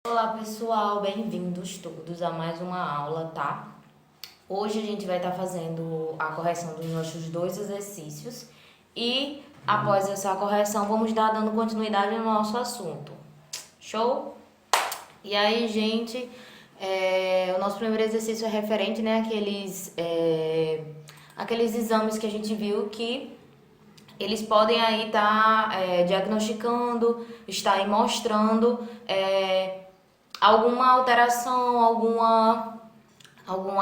Olá pessoal, bem-vindos todos a mais uma aula, tá? Hoje a gente vai estar fazendo a correção dos nossos dois exercícios e após essa correção vamos dando continuidade no nosso assunto. Show? E aí, gente, o nosso primeiro exercício é referente, né, àqueles exames que a gente viu que eles podem aí estar diagnosticando, estar aí mostrando alguma alteração, alguma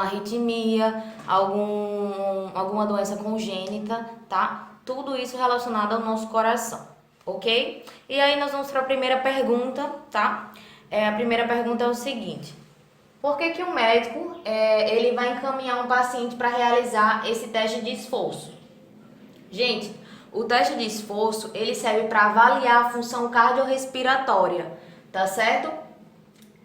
arritmia, alguma doença congênita, tá? Tudo isso relacionado ao nosso coração, ok? E aí nós vamos para a primeira pergunta, tá? A primeira pergunta é o seguinte: por que o médico ele vai encaminhar um paciente para realizar esse teste de esforço? Gente, o teste de esforço ele serve para avaliar a função cardiorrespiratória, tá certo?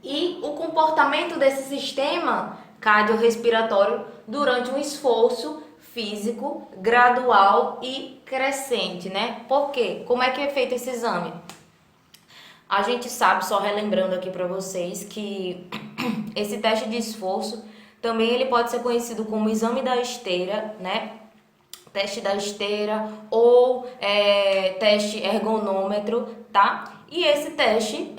E o comportamento desse sistema cardiorrespiratório durante um esforço físico gradual e crescente, né? Por quê? Como é que é feito esse exame? A gente sabe, só relembrando aqui para vocês, que esse teste de esforço também ele pode ser conhecido como exame da esteira, né? Teste da esteira ou teste ergonômetro, tá? E esse teste,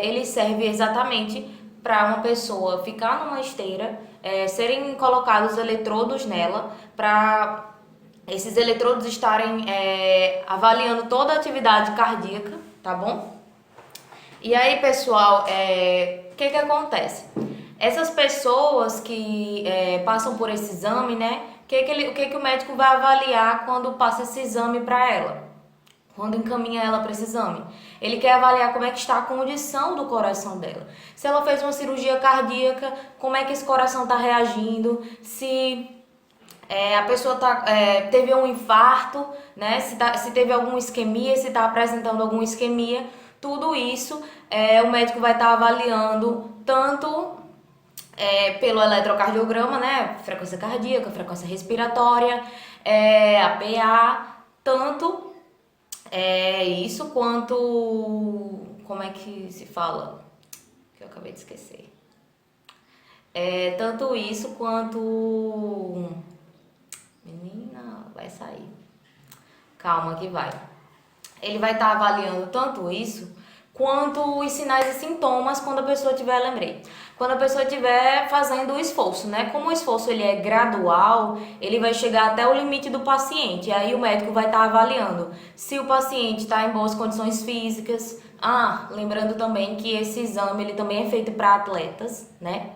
ele serve exatamente para uma pessoa ficar numa esteira, serem colocados eletrodos nela, para esses eletrodos estarem avaliando toda a atividade cardíaca, tá bom? E aí, pessoal, o que acontece? Essas pessoas que passam por esse exame, né? O que o médico vai avaliar quando passa esse exame para ela? Quando encaminha ela para esse exame? Ele quer avaliar como é que está a condição do coração dela. Se ela fez uma cirurgia cardíaca, como é que esse coração está reagindo? Se a pessoa teve um infarto, né? Se teve alguma isquemia, se está apresentando alguma isquemia. Tudo isso o médico vai estar avaliando tanto pelo eletrocardiograma, né? Frequência cardíaca, frequência respiratória, a PA, tanto isso quanto... Como é que se fala? Que eu acabei de esquecer. Tanto isso quanto... Menina, vai sair. Calma que vai. Ele vai estar avaliando tanto isso quanto os sinais e sintomas quando a pessoa tiver, lembrei, quando a pessoa estiver fazendo o esforço, né? Como o esforço ele é gradual, ele vai chegar até o limite do paciente. E aí o médico vai estar avaliando se o paciente está em boas condições físicas. Lembrando também que esse exame ele também é feito para atletas, né?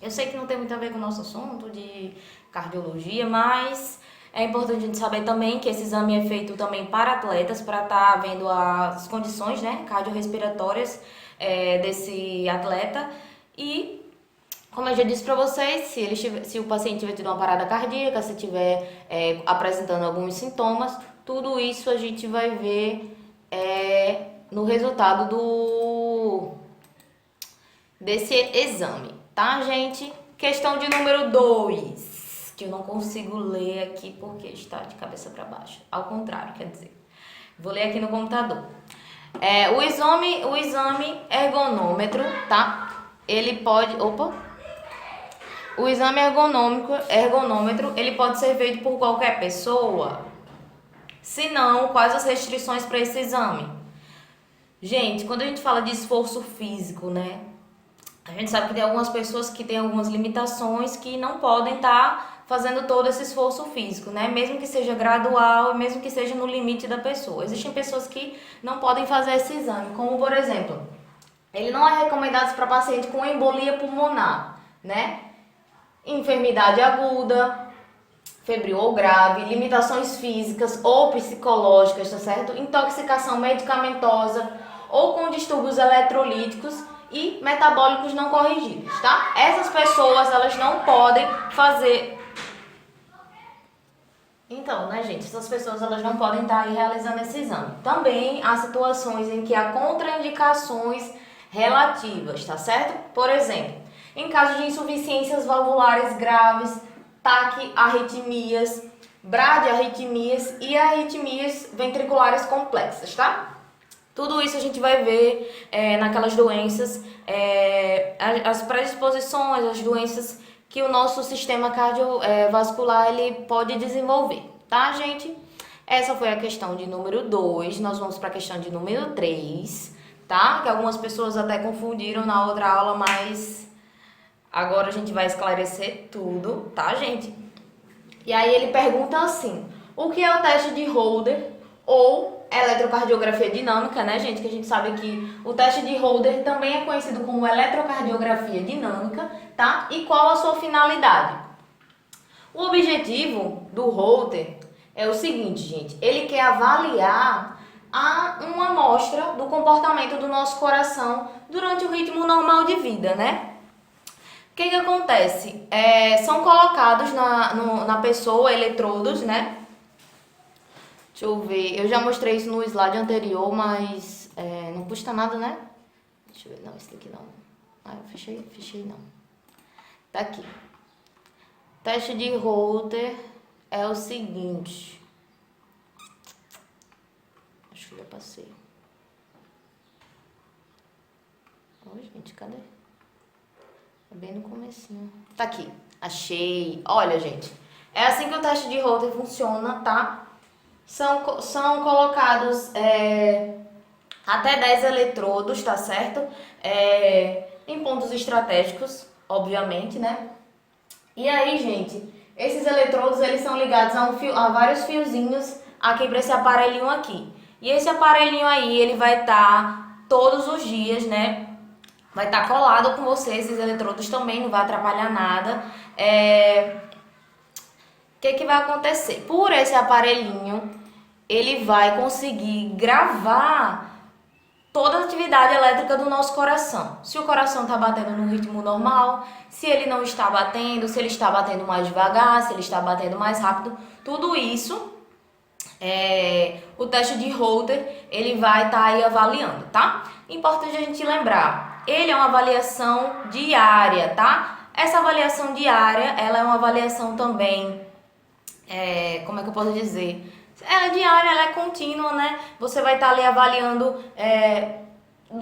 Eu sei que não tem muito a ver com o nosso assunto de cardiologia, mas é importante a gente saber também que esse exame é feito também para atletas, para estar vendo as condições, né, cardiorrespiratórias desse atleta. E, como eu já disse para vocês, se o paciente tiver tido uma parada cardíaca, se tiver apresentando alguns sintomas, tudo isso a gente vai ver no resultado desse exame, tá, gente? Questão de número 2, que eu não consigo ler aqui porque está de cabeça para baixo. Ao contrário, quer dizer. Vou ler aqui no computador. O exame ergonômetro, tá? Ele pode... O exame ergonômetro, ele pode ser feito por qualquer pessoa? Se não, quais as restrições para esse exame? Gente, quando a gente fala de esforço físico, né? A gente sabe que tem algumas pessoas que têm algumas limitações que não podem estar fazendo todo esse esforço físico, né? Mesmo que seja gradual e mesmo que seja no limite da pessoa. Existem pessoas que não podem fazer esse exame, como por exemplo, ele não é recomendado para paciente com embolia pulmonar, né? Enfermidade aguda, febril ou grave, limitações físicas ou psicológicas, tá certo? Intoxicação medicamentosa ou com distúrbios eletrolíticos e metabólicos não corrigidos, tá? Essas pessoas, elas não podem fazer... Então, né, gente, essas pessoas, elas não podem estar aí realizando esse exame. Também há situações em que há contraindicações relativas, tá certo? Por exemplo, em caso de insuficiências valvulares graves, taquiarritmias, bradiarritmias e arritmias ventriculares complexas, tá? Tudo isso a gente vai ver naquelas doenças, as predisposições, as doenças que o nosso sistema cardiovascular ele pode desenvolver, tá, gente? Essa foi a questão de número 2, nós vamos para a questão de número 3, tá? Que algumas pessoas até confundiram na outra aula, mas agora a gente vai esclarecer tudo, tá, gente? E aí ele pergunta assim, o que é o teste de Holter ou eletrocardiografia dinâmica, né, gente? Que a gente sabe que o teste de Holter também é conhecido como eletrocardiografia dinâmica, tá? E qual a sua finalidade? O objetivo do Holter é o seguinte, gente. Ele quer avaliar uma amostra do comportamento do nosso coração durante o ritmo normal de vida, né? O que acontece? São colocados na pessoa eletrodos, né? Deixa eu ver, eu já mostrei isso no slide anterior, mas não custa nada, né? Deixa eu ver, não, esse daqui não. Ah, eu fechei não. Tá aqui. Teste de Holter é o seguinte. Acho que já passei. Oi, gente, cadê? É bem no comecinho. Tá aqui. Achei. Olha, gente. É assim que o teste de Holter funciona, tá? São colocados até 10 eletrodos, tá certo? Em pontos estratégicos, obviamente, né? E aí, gente, esses eletrodos, eles são ligados a vários fiozinhos aqui para esse aparelhinho aqui. E esse aparelhinho aí, ele vai estar todos os dias, né? Vai estar colado com você, esses eletrodos também, não vai atrapalhar nada. O que vai acontecer? Por esse aparelhinho, ele vai conseguir gravar toda a atividade elétrica do nosso coração. Se o coração está batendo no ritmo normal, se ele não está batendo, se ele está batendo mais devagar, se ele está batendo mais rápido, tudo isso, o teste de Holter, ele vai estar aí avaliando, tá? Importante a gente lembrar, ele é uma avaliação diária, tá? Essa avaliação diária, ela é uma avaliação também, como é que eu posso dizer? Ela é diária, ela é contínua, né? Você vai estar ali avaliando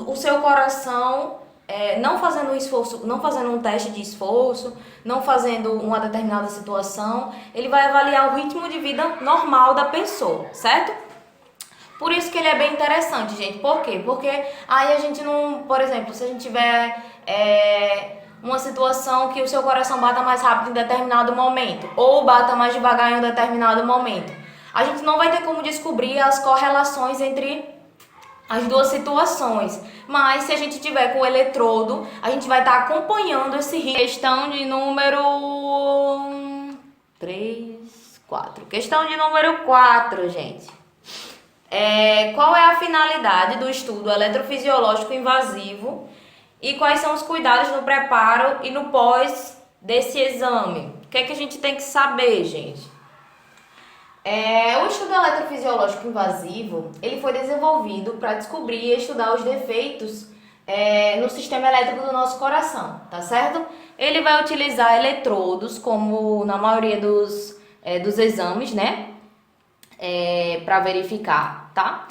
o seu coração, não fazendo um esforço, não fazendo um teste de esforço, não fazendo uma determinada situação. Ele vai avaliar o ritmo de vida normal da pessoa, certo? Por isso que ele é bem interessante, gente. Por quê? Porque aí a gente não, por exemplo, se a gente tiver uma situação que o seu coração bata mais rápido em determinado momento, ou bata mais devagar em um determinado momento, a gente não vai ter como descobrir as correlações entre as duas situações. Mas se a gente tiver com o eletrodo, a gente vai estar acompanhando esse ritmo. Questão de número 4. Questão de número 4, gente. Qual é a finalidade do estudo eletrofisiológico invasivo e quais são os cuidados no preparo e no pós desse exame? O que é que a gente tem que saber, gente? O estudo eletrofisiológico invasivo, ele foi desenvolvido para descobrir e estudar os defeitos no sistema elétrico do nosso coração, tá certo? Ele vai utilizar eletrodos, como na maioria dos exames, né? Para verificar, tá?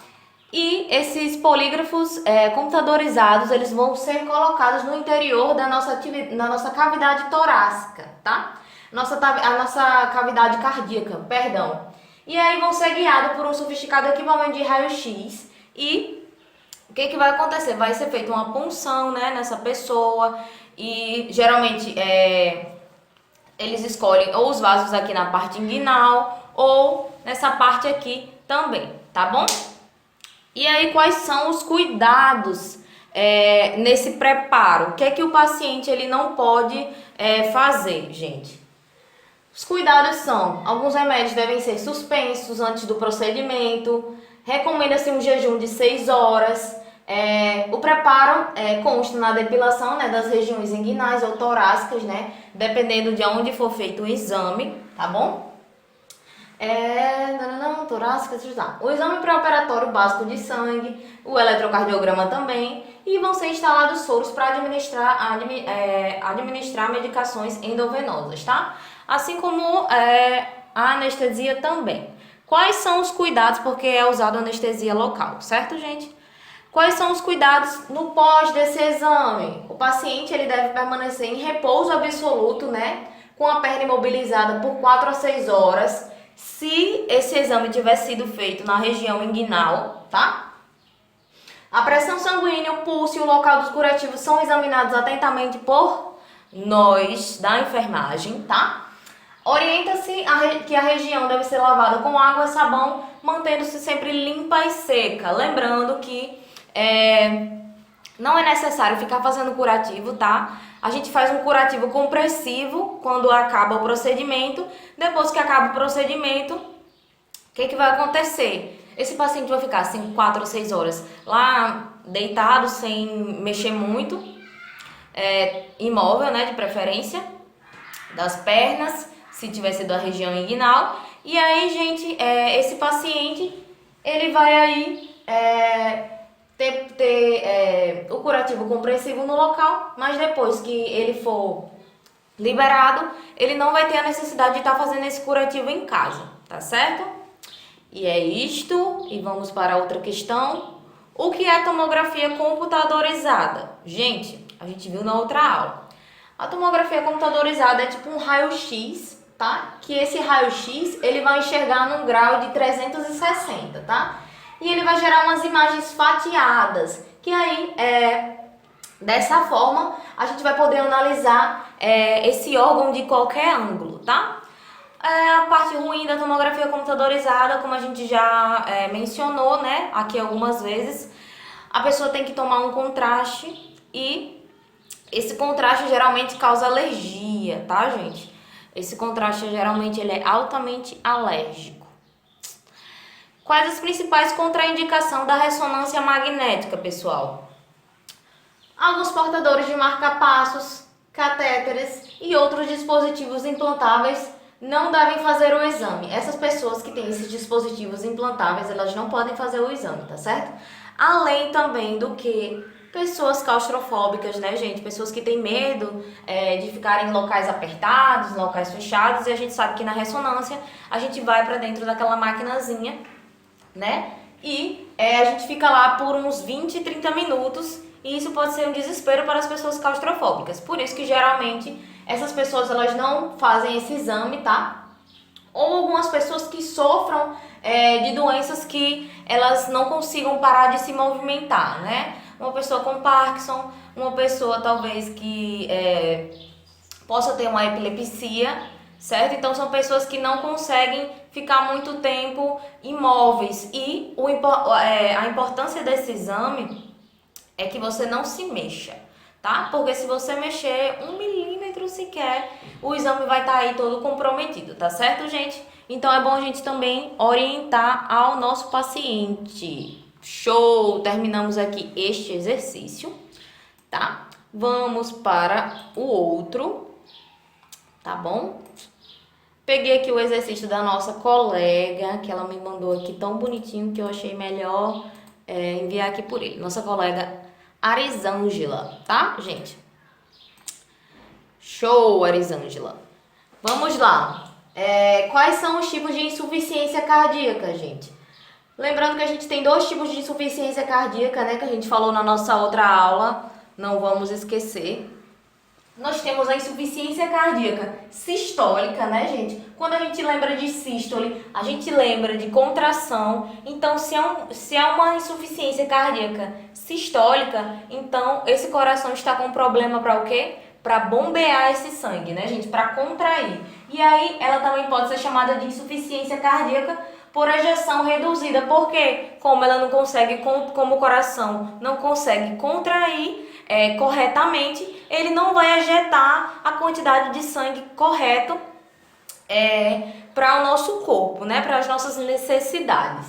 E esses polígrafos computadorizados, eles vão ser colocados no interior da nossa cavidade torácica, tá? A nossa cavidade cardíaca, perdão. E aí vão ser guiados por um sofisticado equipamento de raio-x. E o que vai acontecer? Vai ser feita uma punção, né, nessa pessoa. E geralmente eles escolhem ou os vasos aqui na parte inguinal ou nessa parte aqui também, tá bom? E aí quais são os cuidados nesse preparo? O que é que o paciente ele não pode fazer, gente? Os cuidados são, alguns remédios devem ser suspensos antes do procedimento, recomenda-se um jejum de 6 horas, o preparo consta na depilação, né, das regiões inguinais ou torácicas, né, dependendo de onde for feito o exame, tá bom? Torácicas, o exame pré-operatório básico de sangue, o eletrocardiograma também, e vão ser instalados soros para administrar medicações endovenosas, tá? Assim como a anestesia também. Quais são os cuidados porque é usado anestesia local, certo, gente? Quais são os cuidados no pós desse exame? O paciente ele deve permanecer em repouso absoluto, né? Com a perna imobilizada por 4 a 6 horas, se esse exame tiver sido feito na região inguinal, tá? A pressão sanguínea, o pulso e o local dos curativos são examinados atentamente por nós da enfermagem, tá? Orienta-se que a região deve ser lavada com água e sabão, mantendo-se sempre limpa e seca. Lembrando que não é necessário ficar fazendo curativo, tá? A gente faz um curativo compressivo quando acaba o procedimento. Depois que acaba o procedimento, o que vai acontecer? Esse paciente vai ficar assim 4 ou 6 horas lá deitado, sem mexer muito, imóvel, né, de preferência, das pernas, se tiver sido a região inguinal. E aí, gente, esse paciente, ele vai aí ter o curativo compressivo no local, mas depois que ele for liberado, ele não vai ter a necessidade de estar fazendo esse curativo em casa, tá certo? E é isto, e vamos para outra questão. O que é tomografia computadorizada? Gente, a gente viu na outra aula. A tomografia computadorizada é tipo um raio-x, tá? Que esse raio-x, ele vai enxergar num grau de 360, tá? E ele vai gerar umas imagens fatiadas, que aí, dessa forma, a gente vai poder analisar esse órgão de qualquer ângulo, tá? A parte ruim da tomografia computadorizada, como a gente já mencionou, né, aqui algumas vezes, a pessoa tem que tomar um contraste e esse contraste geralmente causa alergia, tá, gente? Esse contraste geralmente ele é altamente alérgico. Quais as principais contraindicações da ressonância magnética, pessoal? Alguns portadores de marca-passos, catéteres e outros dispositivos implantáveis não devem fazer o exame. Essas pessoas que têm esses dispositivos implantáveis, elas não podem fazer o exame, tá certo? Além também do que pessoas claustrofóbicas, né, gente? Pessoas que têm medo de ficar em locais apertados, locais fechados, e a gente sabe que na ressonância a gente vai para dentro daquela maquinazinha, né? E a gente fica lá por uns 20, 30 minutos, e isso pode ser um desespero para as pessoas claustrofóbicas. Por isso que geralmente essas pessoas elas não fazem esse exame, tá? Ou algumas pessoas que sofram de doenças que elas não consigam parar de se movimentar, né? Uma pessoa com Parkinson, uma pessoa talvez que possa ter uma epilepsia, certo? Então são pessoas que não conseguem ficar muito tempo imóveis. E a importância desse exame é que você não se mexa, tá? Porque se você mexer 1 milímetro sequer, o exame vai estar aí todo comprometido, tá certo, gente? Então é bom a gente também orientar ao nosso paciente. Show! Terminamos aqui este exercício, tá? Vamos para o outro, tá bom? Peguei aqui o exercício da nossa colega, que ela me mandou aqui tão bonitinho que eu achei melhor enviar aqui por ele. Nossa colega Arisângela, tá, gente? Show, Arisângela. Vamos lá. Quais são os tipos de insuficiência cardíaca, gente? Lembrando que a gente tem 2 tipos de insuficiência cardíaca, né? Que a gente falou na nossa outra aula. Não vamos esquecer. Nós temos a insuficiência cardíaca sistólica, né, gente? Quando a gente lembra de sístole, a gente lembra de contração. Então, se é uma insuficiência cardíaca sistólica, então esse coração está com problema para o quê? Para bombear esse sangue, né, gente? Para contrair. E aí, ela também pode ser chamada de insuficiência cardíaca por ejeção reduzida. Por quê? Como ela não consegue, como o coração não consegue contrair corretamente, ele não vai ejetar a quantidade de sangue correto para o nosso corpo, né? Para as nossas necessidades.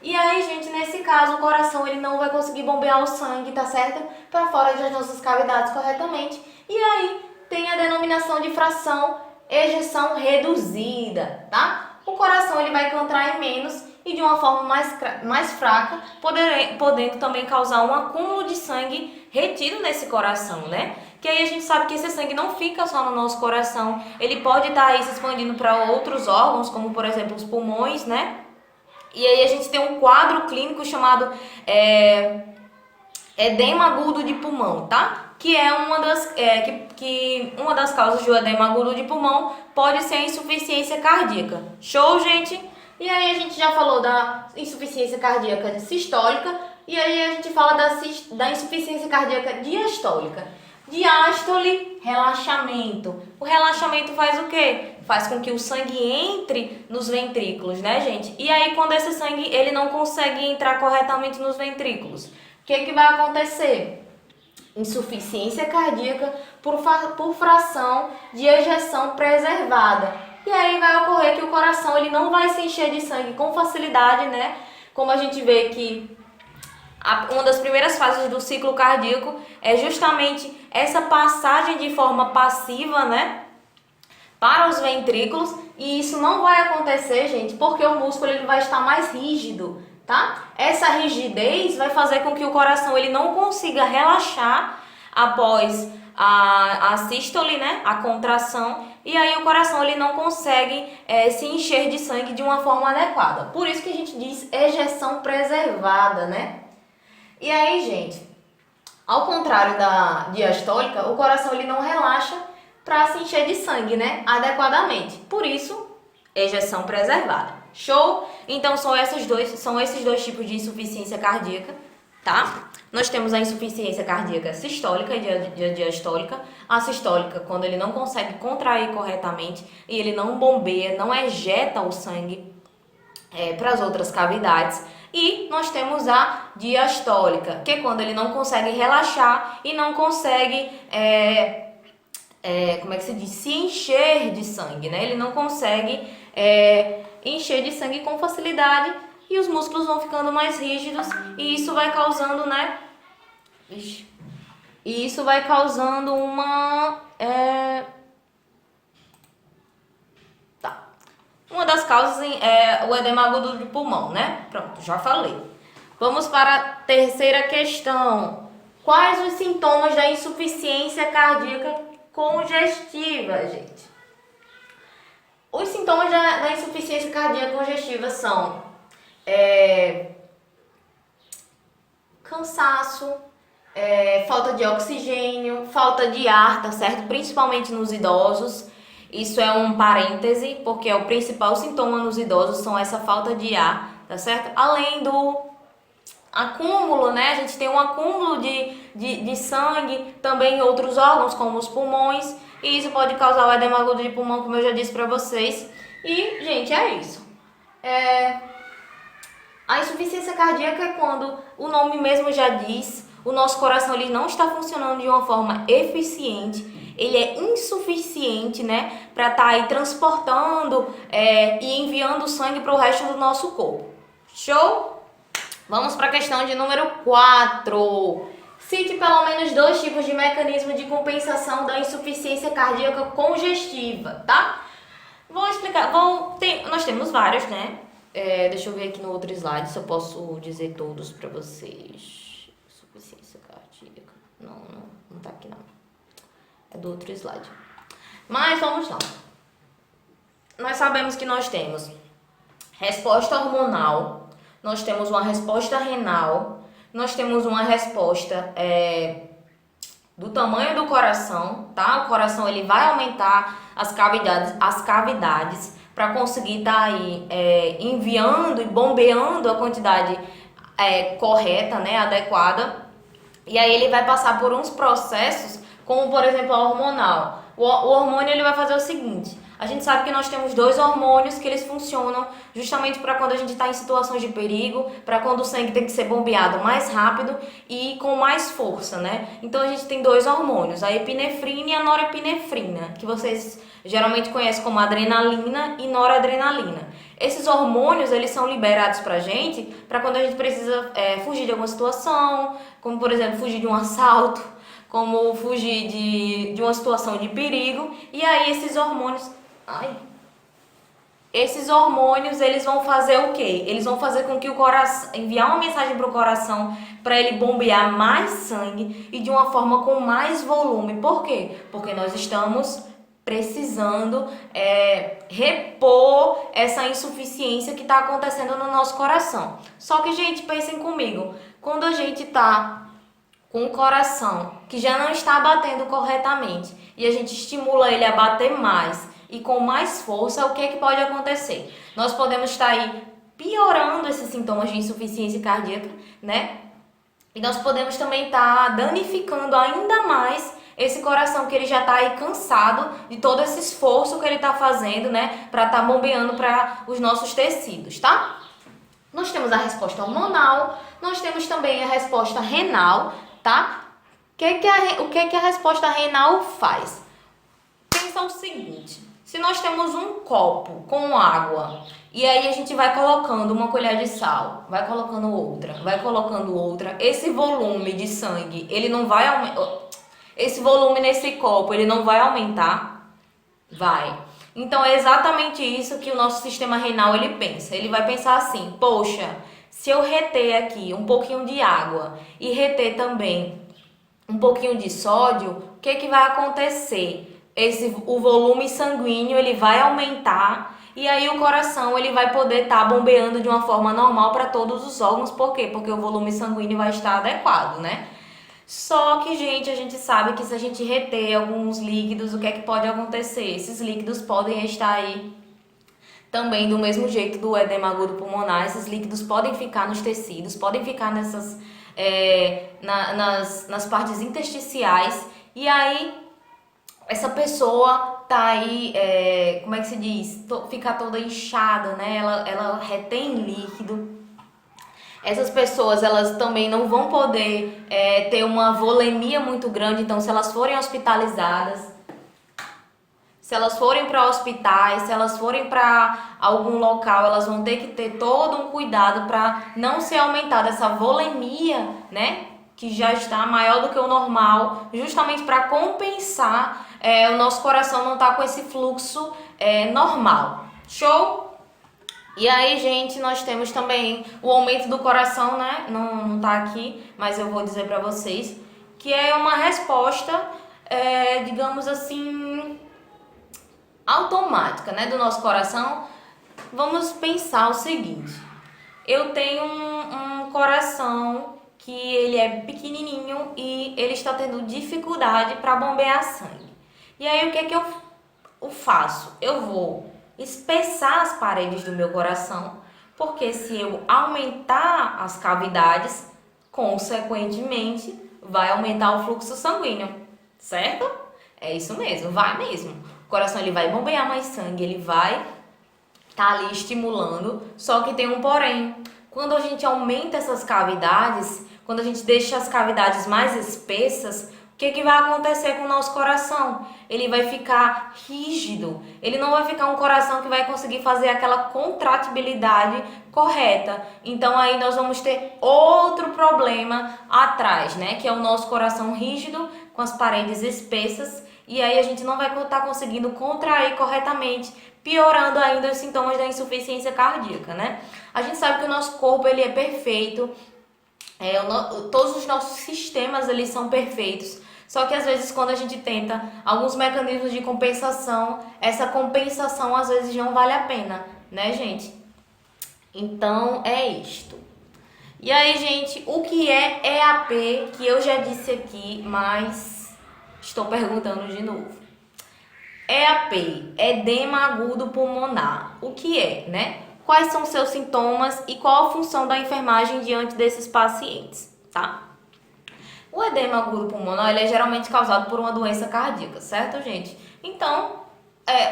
E aí, gente, nesse caso, o coração ele não vai conseguir bombear o sangue, tá certo? Para fora das nossas cavidades corretamente. E aí, tem a denominação de fração ejeção reduzida, tá? O coração ele vai contrair menos e de uma forma mais fraca, podendo também causar um acúmulo de sangue retido nesse coração, né? Que aí a gente sabe que esse sangue não fica só no nosso coração, ele pode estar aí se expandindo para outros órgãos, como por exemplo os pulmões, né? E aí a gente tem um quadro clínico chamado edema agudo de pulmão, tá? Que é uma das causas do edema agudo de pulmão pode ser a insuficiência cardíaca. Show, gente? E aí a gente já falou da insuficiência cardíaca sistólica e aí a gente fala da insuficiência cardíaca diastólica. Diástole, relaxamento. O relaxamento faz o quê? Faz com que o sangue entre nos ventrículos, né, gente? E aí quando esse sangue ele não consegue entrar corretamente nos ventrículos, o que vai acontecer? Insuficiência cardíaca por fração de ejeção preservada. E aí vai ocorrer que o coração ele não vai se encher de sangue com facilidade, né? Como a gente vê que uma das primeiras fases do ciclo cardíaco é justamente essa passagem de forma passiva, né, para os ventrículos, e isso não vai acontecer, gente, porque o músculo ele vai estar mais rígido, tá? Essa rigidez vai fazer com que o coração ele não consiga relaxar após a sístole, né, a contração, e aí o coração ele não consegue se encher de sangue de uma forma adequada. Por isso que a gente diz ejeção preservada, né? E aí, gente, ao contrário da diastólica, o coração ele não relaxa para se encher de sangue, né, adequadamente. Por isso, ejeção preservada. Show? Então são esses dois tipos de insuficiência cardíaca, tá? Nós temos a insuficiência cardíaca sistólica e a diastólica. A sistólica, quando ele não consegue contrair corretamente e ele não bombeia, não ejeta o sangue para as outras cavidades. E nós temos a diastólica, que é quando ele não consegue relaxar e não consegue, se encher de sangue, né? Ele não consegue encher de sangue com facilidade e os músculos vão ficando mais rígidos e isso vai causando, né? E isso vai causando uma das causas é o edema agudo do pulmão, né? Pronto, já falei. Vamos para a terceira questão. Quais os sintomas da insuficiência cardíaca congestiva, gente? Os sintomas da insuficiência cardíaca congestiva são cansaço, falta de oxigênio, falta de ar, tá certo? Principalmente nos idosos. Isso é um parêntese, porque o principal sintoma nos idosos são essa falta de ar, tá certo? Além do acúmulo, né? A gente tem um acúmulo de sangue também em outros órgãos, como os pulmões, e isso pode causar o edema agudo de pulmão, como eu já disse pra vocês. E, gente, é isso. A insuficiência cardíaca é quando, o nome mesmo já diz, o nosso coração ele não está funcionando de uma forma eficiente, ele é insuficiente, né, para estar aí transportando e enviando sangue para o resto do nosso corpo. Show? Vamos para a questão de número 4. Cite pelo menos 2 tipos de mecanismo de compensação da insuficiência cardíaca congestiva, tá? Vou explicar. Nós temos vários, né? Deixa eu ver aqui no outro slide se eu posso dizer todos para vocês. Insuficiência cardíaca. Não tá aqui não. É do outro slide. Mas vamos lá. Nós sabemos que nós temos resposta hormonal, nós temos uma resposta renal, nós temos uma resposta do tamanho do coração, tá? O coração ele vai aumentar as cavidades para conseguir estar aí enviando e bombeando a quantidade correta, né, adequada. E aí ele vai passar por uns processos, como por exemplo a hormonal. O hormônio ele vai fazer o seguinte: a gente sabe que nós temos 2 hormônios que eles funcionam justamente para quando a gente está em situações de perigo, para quando o sangue tem que ser bombeado mais rápido e com mais força, né? Então a gente tem 2 hormônios, a epinefrina e a norepinefrina, que vocês geralmente conhecem como adrenalina e noradrenalina. Esses hormônios eles são liberados para a gente para quando a gente precisa fugir de alguma situação, como por exemplo fugir de um assalto, como fugir de uma situação de perigo. E aí esses hormônios eles vão fazer o quê? Eles vão fazer com que o coração, enviar uma mensagem para o coração para ele bombear mais sangue e de uma forma com mais volume. Por quê? Porque nós estamos precisando repor essa insuficiência que está acontecendo no nosso coração. Só que, gente, pensem comigo, quando a gente está com o coração que já não está batendo corretamente e a gente estimula ele a bater mais e com mais força, o que é que pode acontecer? Nós podemos estar aí piorando esses sintomas de insuficiência cardíaca, né? E nós podemos também estar danificando ainda mais esse coração que ele já está aí cansado de todo esse esforço que ele está fazendo, né? Para estar bombeando para os nossos tecidos, tá? Nós temos a resposta hormonal, nós temos também a resposta renal, tá? O que a resposta renal faz? Pensa o seguinte, se nós temos um copo com água e aí a gente vai colocando uma colher de sal, vai colocando outra, esse volume de sangue, ele não vai aumentar, esse volume nesse copo, ele não vai aumentar? Vai. Então é exatamente isso que o nosso sistema renal ele pensa. Ele vai pensar assim, poxa, se eu reter aqui um pouquinho de água e reter também um pouquinho de sódio, o que que vai acontecer? O volume sanguíneo ele vai aumentar e aí o coração ele vai poder estar bombeando de uma forma normal para todos os órgãos. Por quê? Porque o volume sanguíneo vai estar adequado, né? Só que, gente, a gente sabe que se a gente reter alguns líquidos, o que é que pode acontecer? Esses líquidos podem estar aí também do mesmo jeito do edema agudo pulmonar. Esses líquidos podem ficar nos tecidos, podem ficar nas partes intersticiais e aí essa pessoa tá aí, como é que se diz? Fica toda inchada, né? Ela retém líquido. Essas pessoas, elas também não vão poder ter uma volemia muito grande. Então, se elas forem hospitalizadas, se elas forem para hospitais, se elas forem para algum local, elas vão ter que ter todo um cuidado para não ser aumentada essa volemia, né? Que já está maior do que o normal, justamente para compensar o nosso coração não estar com esse fluxo normal. Show? E aí, gente, nós temos também o aumento do coração, né? Não tá aqui, mas eu vou dizer para vocês que é uma resposta, digamos assim, automática, né? Do nosso coração. Vamos pensar o seguinte: eu tenho um coração que ele é pequenininho e ele está tendo dificuldade para bombear sangue. E aí, o que é que eu faço? Eu vou espessar as paredes do meu coração, porque se eu aumentar as cavidades, consequentemente, vai aumentar o fluxo sanguíneo, certo? É isso mesmo, vai mesmo. O coração ele vai bombear mais sangue, ele vai estar ali estimulando, só que tem um porém. Quando a gente aumenta essas cavidades, quando a gente deixa as cavidades mais espessas, o que vai acontecer com o nosso coração? Ele vai ficar rígido, ele não vai ficar um coração que vai conseguir fazer aquela contratibilidade correta. Então aí nós vamos ter outro problema atrás, né? Que é o nosso coração rígido, com as paredes espessas, e aí a gente não vai estar conseguindo contrair corretamente, piorando ainda os sintomas da insuficiência cardíaca, né? A gente sabe que o nosso corpo ele é perfeito, todos os nossos sistemas eles são perfeitos. Só que às vezes quando a gente tenta alguns mecanismos de compensação, essa compensação às vezes não vale a pena, né, gente? Então é isto. E aí, gente, o que é EAP, que eu já disse aqui, mas estou perguntando de novo. EAP, edema agudo pulmonar. O que é, né? Quais são seus sintomas e qual a função da enfermagem diante desses pacientes, tá? O edema agudo pulmonar ele é geralmente causado por uma doença cardíaca, certo, gente? Então,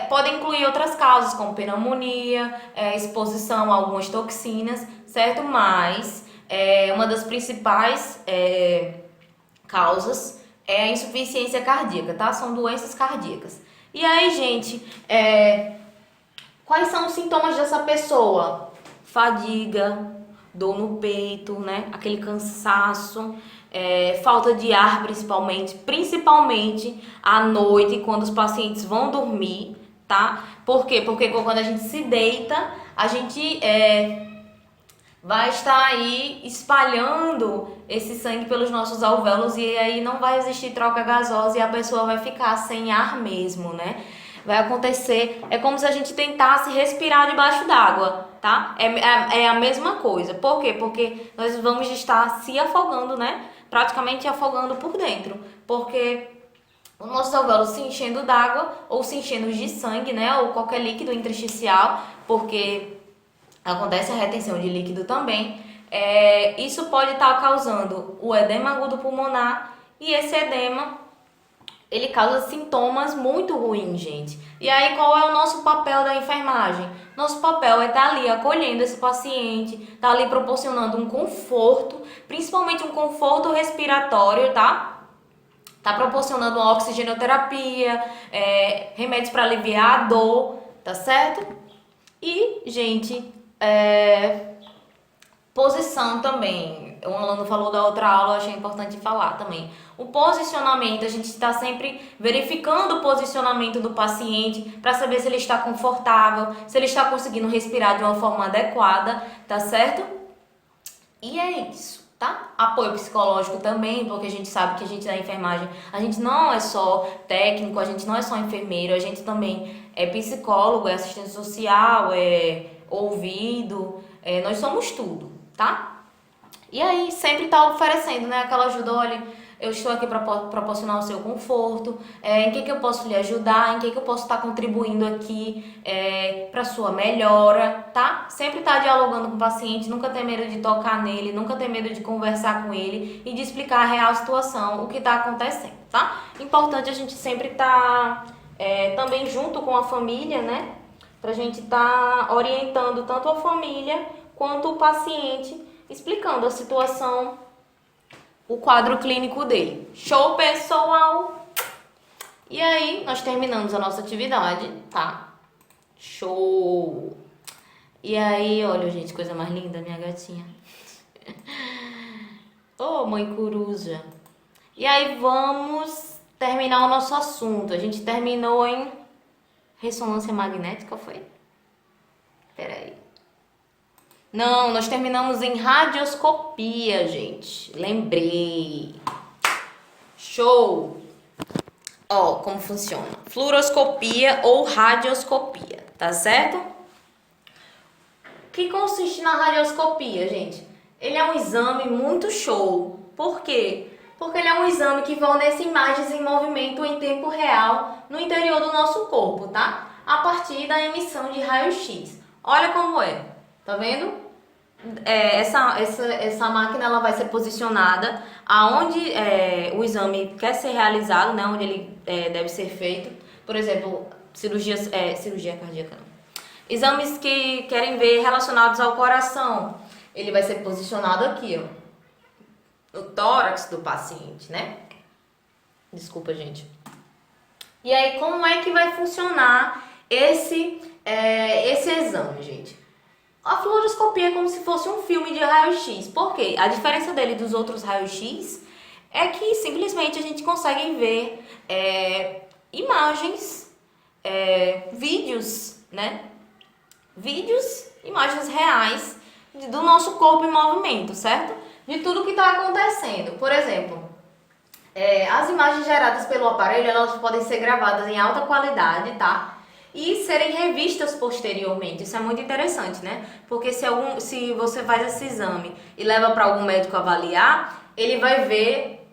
pode incluir outras causas, como pneumonia, exposição a algumas toxinas, certo? Mas uma das principais causas é a insuficiência cardíaca, tá? São doenças cardíacas. E aí, gente, quais são os sintomas dessa pessoa? Fadiga, dor no peito, né? Aquele cansaço, falta de ar principalmente à noite, quando os pacientes vão dormir, tá? Por quê? Porque quando a gente se deita, a gente vai estar aí espalhando esse sangue pelos nossos alvéolos e aí não vai existir troca gasosa e a pessoa vai ficar sem ar mesmo, né? Vai acontecer, é como se a gente tentasse respirar debaixo d'água, tá? É a mesma coisa. Por quê? Porque nós vamos estar se afogando, né? praticamente afogando por dentro, porque os nossos alvéolos se enchendo d'água ou se enchendo de sangue, né, ou qualquer líquido intersticial, porque acontece a retenção de líquido também. Isso pode estar causando o edema agudo pulmonar, e esse edema ele causa sintomas muito ruins, gente. E aí, qual é o nosso papel da enfermagem? Nosso papel é estar ali acolhendo esse paciente, estar ali proporcionando um conforto, principalmente um conforto respiratório, tá? Tá proporcionando uma oxigenoterapia, remédios para aliviar a dor, tá certo? E, gente, posição também. Um aluno falou da outra aula, eu achei importante falar também. O posicionamento, a gente está sempre verificando o posicionamento do paciente para saber se ele está confortável, se ele está conseguindo respirar de uma forma adequada, tá certo? E é isso, tá? Apoio psicológico também, porque a gente sabe que a gente da enfermagem, a gente não é só técnico, a gente não é só enfermeiro, a gente também é psicólogo, é assistente social, é ouvido, nós somos tudo, tá? E aí sempre tá oferecendo, né, aquela ajuda, olha, eu estou aqui para proporcionar o seu conforto, em que eu posso lhe ajudar, em que eu posso estar contribuindo aqui para sua melhora, tá? Sempre tá dialogando com o paciente, nunca ter medo de tocar nele, nunca ter medo de conversar com ele e de explicar a real situação, o que tá acontecendo, tá? Importante a gente sempre tá também junto com a família, né? Pra gente tá orientando tanto a família quanto o paciente, explicando a situação, o quadro clínico dele. Show, pessoal? E aí, nós terminamos a nossa atividade, tá? Show! E aí, olha, gente, coisa mais linda, minha gatinha. Ô, mãe coruja. E aí, vamos terminar o nosso assunto. A gente terminou em ressonância magnética, foi? Peraí. Não, nós terminamos em radioscopia, gente. Lembrei. Show! Ó, como funciona. Fluoroscopia ou radioscopia, tá certo? O que consiste na radioscopia, gente? Ele é um exame muito show. Por quê? Porque ele é um exame que fornece imagens em movimento em tempo real no interior do nosso corpo, tá? A partir da emissão de raio-x. Olha como é. Tá vendo? Essa máquina ela vai ser posicionada aonde o exame quer ser realizado, né? Onde ele deve ser feito. Por exemplo, cirurgia cardíaca. Não. Exames que querem ver relacionados ao coração. Ele vai ser posicionado aqui, ó, no tórax do paciente, né? Desculpa, gente. E aí, como é que vai funcionar esse exame, gente? A fluoroscopia é como se fosse um filme de raio-x. Por quê? A diferença dele dos outros raios-x é que simplesmente a gente consegue ver imagens, vídeos, né? Vídeos, imagens reais do nosso corpo em movimento, certo? De tudo que está acontecendo. Por exemplo, as imagens geradas pelo aparelho, elas podem ser gravadas em alta qualidade, tá? E serem revistas posteriormente. Isso é muito interessante, né? Porque se você faz esse exame e leva para algum médico avaliar, ele vai ver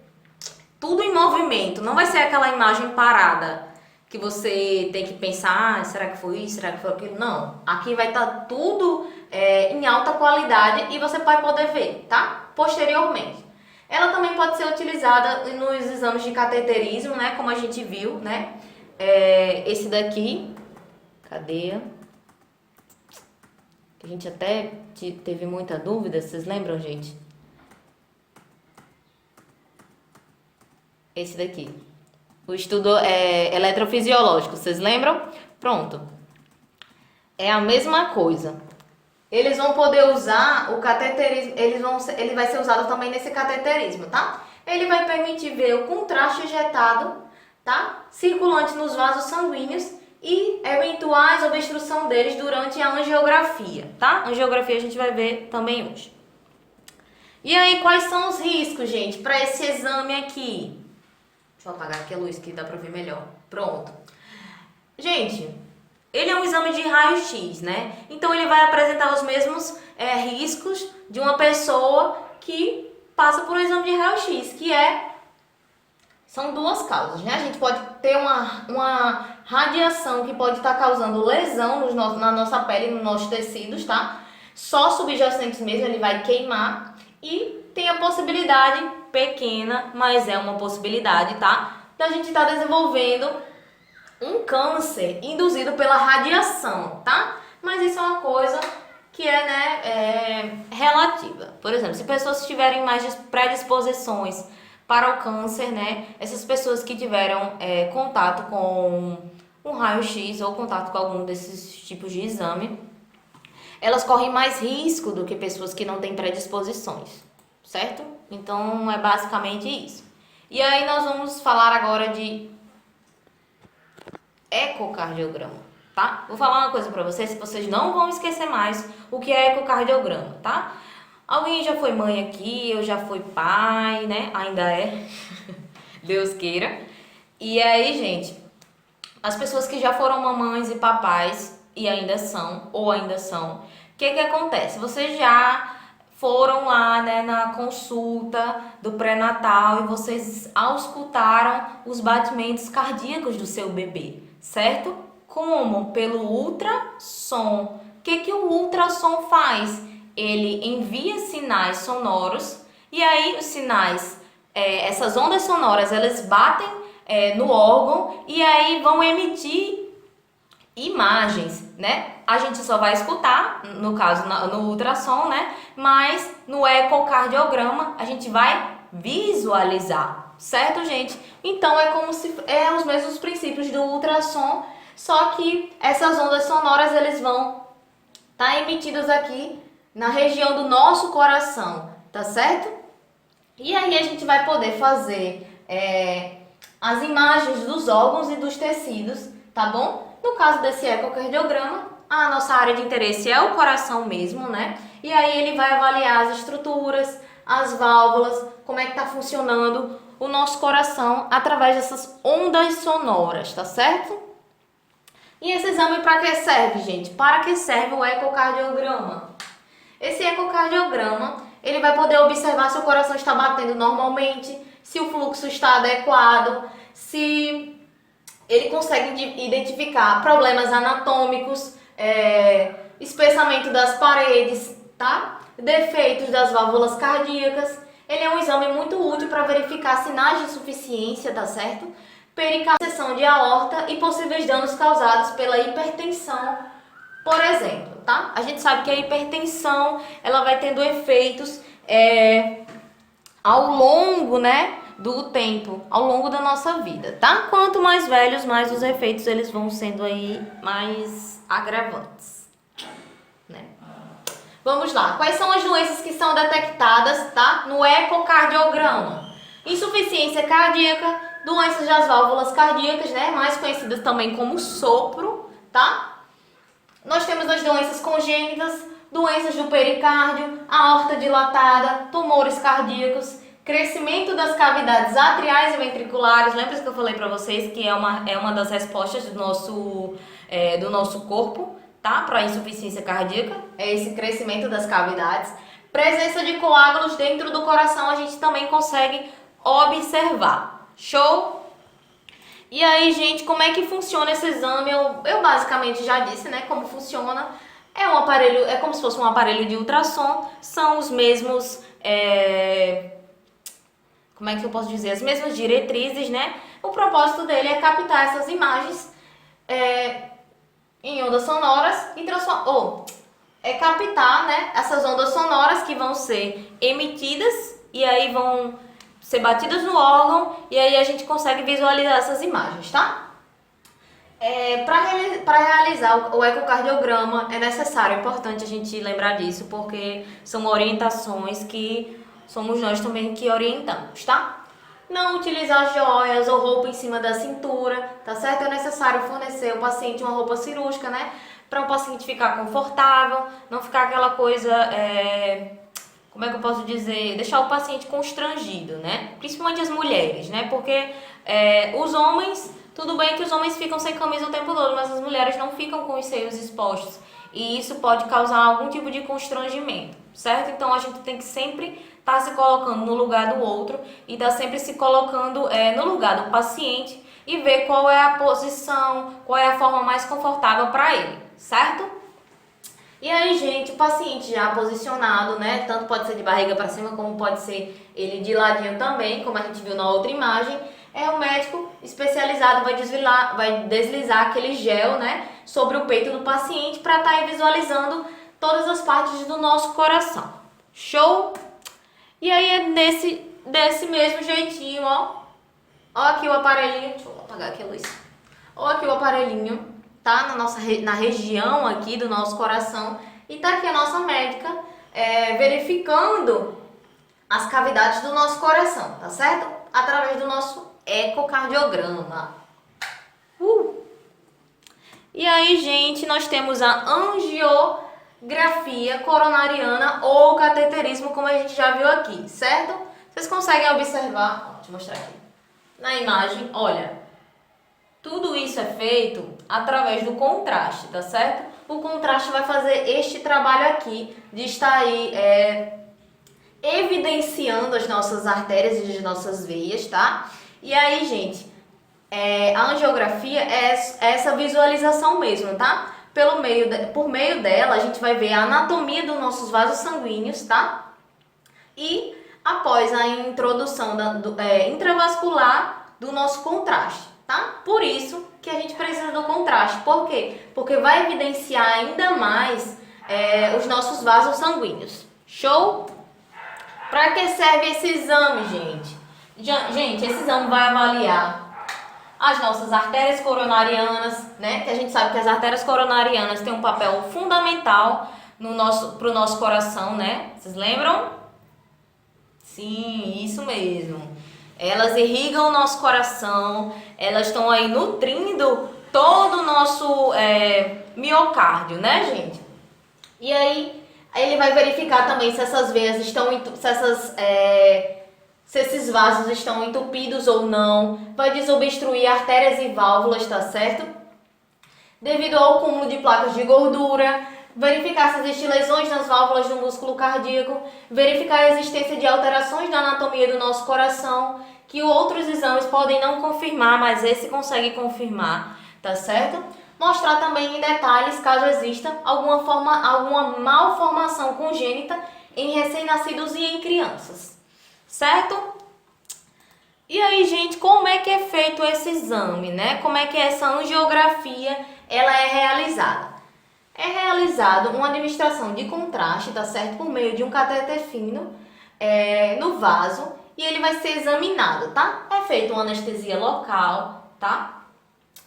tudo em movimento. Não vai ser aquela imagem parada que você tem que pensar, será que foi isso, será que foi aquilo? Não. Aqui vai estar tudo em alta qualidade e você vai poder ver, tá? Posteriormente. Ela também pode ser utilizada nos exames de cateterismo, né? Como a gente viu, né? Esse daqui. Cadê? A gente até teve muita dúvida, vocês lembram, gente? Esse daqui. O estudo eletrofisiológico, vocês lembram? Pronto. É a mesma coisa. Eles vão poder usar o cateterismo, ele vai ser usado também nesse cateterismo, tá? Ele vai permitir ver o contraste injetado, tá? Circulante nos vasos sanguíneos e eventuais obstrução deles durante a angiografia, tá? Angiografia a gente vai ver também hoje. E aí, quais são os riscos, gente, para esse exame aqui? Deixa eu apagar aqui a luz que dá para ver melhor. Pronto. Gente, ele é um exame de raio-x, né? Então, ele vai apresentar os mesmos riscos de uma pessoa que passa por um exame de raio-x, são duas causas, né? A gente pode ter uma radiação que pode estar causando lesão na nossa pele, nos nossos tecidos, tá? Só subjacentes mesmo, ele vai queimar. E tem a possibilidade, pequena, mas é uma possibilidade, tá? Da gente estar desenvolvendo um câncer induzido pela radiação, tá? Mas isso é uma coisa que relativa. Por exemplo, se pessoas tiverem mais predisposições para o câncer, né? Essas pessoas que tiveram contato com um raio-x ou contato com algum desses tipos de exame, elas correm mais risco do que pessoas que não têm predisposições, certo? Então, é basicamente isso. E aí nós vamos falar agora de ecocardiograma, tá? Vou falar uma coisa pra vocês não vão esquecer mais o que é ecocardiograma, tá? Alguém já foi mãe aqui, eu já fui pai, né? Ainda é, Deus queira. E aí, gente, as pessoas que já foram mamães e papais e ainda são, o que acontece? Vocês já foram lá, né, na consulta do pré-natal e vocês auscultaram os batimentos cardíacos do seu bebê, certo? Como? Pelo ultrassom. O que o ultrassom faz? Ele envia sinais sonoros e aí os sinais, essas ondas sonoras, elas batem no órgão e aí vão emitir imagens, né? A gente só vai escutar, no caso no ultrassom, né? Mas no ecocardiograma a gente vai visualizar, certo, gente? Então é como se os mesmos princípios do ultrassom, só que essas ondas sonoras eles vão estar emitidas aqui na região do nosso coração, tá certo? E aí a gente vai poder fazer as imagens dos órgãos e dos tecidos, tá bom? No caso desse ecocardiograma, a nossa área de interesse é o coração mesmo, né? E aí ele vai avaliar as estruturas, as válvulas, como é que tá funcionando o nosso coração através dessas ondas sonoras, tá certo? E esse exame para que serve, gente? Para que serve o ecocardiograma? Esse ecocardiograma, ele vai poder observar se o coração está batendo normalmente, se o fluxo está adequado, se ele consegue identificar problemas anatômicos, espessamento das paredes, tá? Defeitos das válvulas cardíacas. Ele é um exame muito útil para verificar sinais de insuficiência, tá certo? Pericardiopatia de aorta e possíveis danos causados pela hipertensão, por exemplo, tá? A gente sabe que a hipertensão, ela vai tendo efeitos ao longo, né, do tempo, ao longo da nossa vida, tá? Quanto mais velhos, mais os efeitos eles vão sendo aí mais agravantes, né? Vamos lá. Quais são as doenças que são detectadas, tá, no ecocardiograma? Insuficiência cardíaca, doenças das válvulas cardíacas, né, mais conhecidas também como sopro, tá? Nós temos as doenças congênitas, doenças do pericárdio, aorta dilatada, tumores cardíacos, crescimento das cavidades atriais e ventriculares. Lembra que eu falei para vocês que é uma das respostas do nosso corpo, tá? Para a insuficiência cardíaca, é esse crescimento das cavidades. Presença de coágulos dentro do coração a gente também consegue observar. Show? E aí, gente, como é que funciona esse exame? Eu basicamente já disse, né, como funciona. É um aparelho, é como se fosse um aparelho de ultrassom, são os mesmos, como é que eu posso dizer? As mesmas diretrizes, né? O propósito dele é captar essas imagens em ondas sonoras e captar, né, essas ondas sonoras que vão ser emitidas e aí vão ser batidas no órgão e aí a gente consegue visualizar essas imagens, tá? Para realizar o ecocardiograma é necessário, é importante a gente lembrar disso, porque são orientações que somos nós também que orientamos, tá? Não utilizar joias ou roupa em cima da cintura, tá certo? É necessário fornecer ao paciente uma roupa cirúrgica, né? Para o paciente ficar confortável, não ficar aquela coisa, como é que eu posso dizer? Deixar o paciente constrangido, né? Principalmente as mulheres, né? Porque os homens, tudo bem que os homens ficam sem camisa o tempo todo, mas as mulheres não ficam com os seios expostos. E isso pode causar algum tipo de constrangimento, certo? Então a gente tem que sempre tá se colocando no lugar do outro e tá sempre se colocando no lugar do paciente e ver qual é a posição, qual é a forma mais confortável para ele, certo? E aí, gente, o paciente já posicionado, né? Tanto pode ser de barriga para cima, como pode ser ele de ladinho também, como a gente viu na outra imagem. O médico especializado vai deslizar aquele gel, né, sobre o peito do paciente para estar aí visualizando todas as partes do nosso coração. Show? E aí é desse mesmo jeitinho, ó. Ó aqui o aparelhinho, deixa eu apagar aqui a luz. Ó aqui o aparelhinho, tá? Na região aqui do nosso coração. E tá aqui a nossa médica verificando as cavidades do nosso coração, tá certo? Através do nosso ecocardiograma. E aí, gente, nós temos a angiografia coronariana ou cateterismo, como a gente já viu aqui, certo? Vocês conseguem observar, deixa eu mostrar aqui, na imagem, olha, tudo isso é feito através do contraste, tá certo? O contraste vai fazer este trabalho aqui de estar aí evidenciando as nossas artérias e as nossas veias, tá? E aí, gente, a angiografia é essa visualização mesmo, tá? Por meio dela, a gente vai ver a anatomia dos nossos vasos sanguíneos, tá? E após a introdução intravascular do nosso contraste, tá? Por isso que a gente precisa do contraste. Por quê? Porque vai evidenciar ainda mais os nossos vasos sanguíneos. Show? Para que serve esse exame, gente? Gente, esse exame vai avaliar as nossas artérias coronarianas, né? Que a gente sabe que as artérias coronarianas têm um papel fundamental pro nosso coração, né? Vocês lembram? Sim, isso mesmo. Elas irrigam o nosso coração, elas estão aí nutrindo todo o nosso miocárdio, né, gente? E aí ele vai verificar também se essas veias estão, se esses vasos estão entupidos ou não, vai desobstruir artérias e válvulas, tá certo? Devido ao acúmulo de placas de gordura, verificar se existem lesões nas válvulas do músculo cardíaco, verificar a existência de alterações na anatomia do nosso coração, que outros exames podem não confirmar, mas esse consegue confirmar, tá certo? Mostrar também em detalhes caso exista alguma malformação congênita em recém-nascidos e em crianças. Certo? E aí, gente, como é que é feito esse exame, né? Como é que essa angiografia ela é realizada? É realizado uma administração de contraste, tá certo? Por meio de um catéter fino no vaso e ele vai ser examinado, tá? É feita uma anestesia local, tá?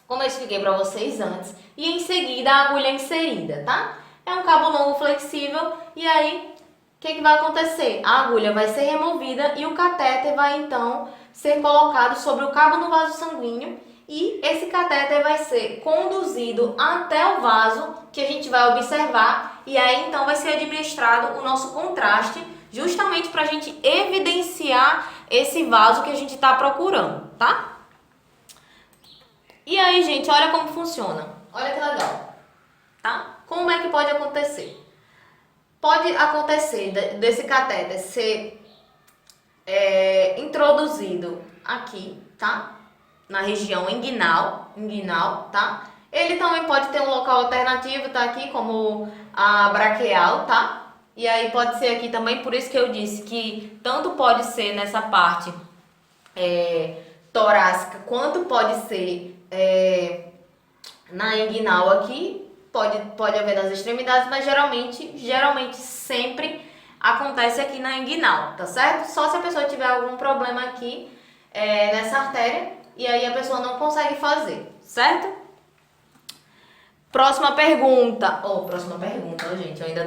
Como eu expliquei para vocês antes. E em seguida a agulha é inserida, tá? É um cabo longo flexível e aí o que vai acontecer? A agulha vai ser removida e o catéter vai então ser colocado sobre o cabo no vaso sanguíneo e esse catéter vai ser conduzido até o vaso que a gente vai observar e aí então vai ser administrado o nosso contraste justamente para a gente evidenciar esse vaso que a gente está procurando, tá? E aí, gente, olha como funciona. Olha que legal, tá? Como é que pode acontecer? Pode acontecer desse catéter ser introduzido aqui, tá? Na região inguinal, tá? Ele também pode ter um local alternativo, tá? Aqui como a braquial, tá? E aí pode ser aqui também, por isso que eu disse que tanto pode ser nessa parte torácica, quanto pode ser na inguinal aqui. Pode haver nas extremidades, mas geralmente sempre acontece aqui na inguinal, tá certo? Só se a pessoa tiver algum problema aqui nessa artéria e aí a pessoa não consegue fazer, certo? Próxima pergunta, gente, eu ainda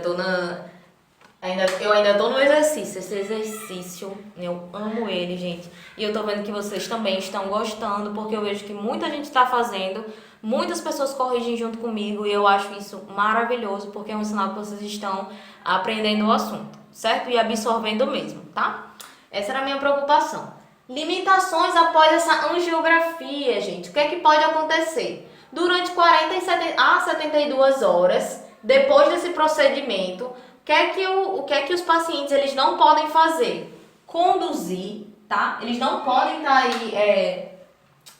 tô no exercício. Esse exercício, eu amo ele, gente. E eu tô vendo que vocês também estão gostando, porque eu vejo que muita gente está fazendo, muitas pessoas corrigem junto comigo e eu acho isso maravilhoso, porque é um sinal que vocês estão aprendendo o assunto, certo? E absorvendo mesmo, tá? Essa era a minha preocupação. Limitações após essa angiografia, gente. O que é que pode acontecer? Durante 40 a 72 horas, depois desse procedimento, o que é que os pacientes eles não podem fazer? Conduzir, tá? Eles não podem estar aí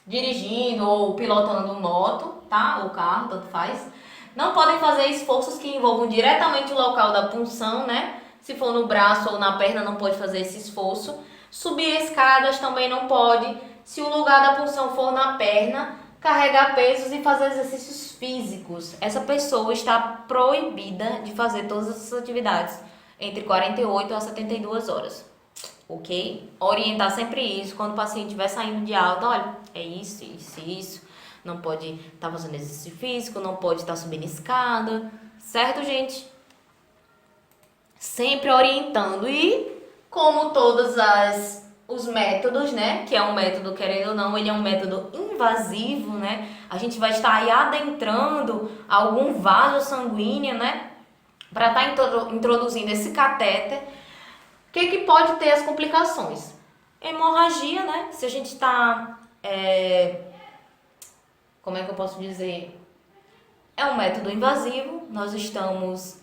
dirigindo ou pilotando moto, tá? Ou carro, tanto faz. Não podem fazer esforços que envolvam diretamente o local da punção, né? Se for no braço ou na perna, não pode fazer esse esforço. Subir escadas também não pode. Se o lugar da punção for na perna, carregar pesos e fazer exercícios físicos. Essa pessoa está proibida de fazer todas essas atividades entre 48 a 72 horas. Ok? Orientar sempre isso quando o paciente estiver saindo de alta. Olha, é isso, isso, isso. Não pode estar fazendo exercício físico, não pode estar subindo escada. Certo, gente? Sempre orientando. E como todos os métodos, né? Que é um método, querendo ou não, ele é um método invasivo, né? A gente vai estar aí adentrando algum vaso sanguíneo, né? Para estar introduzindo esse catéter. O que pode ter as complicações? Hemorragia, né? Se a gente está... como é que eu posso dizer? É um método invasivo. Nós estamos...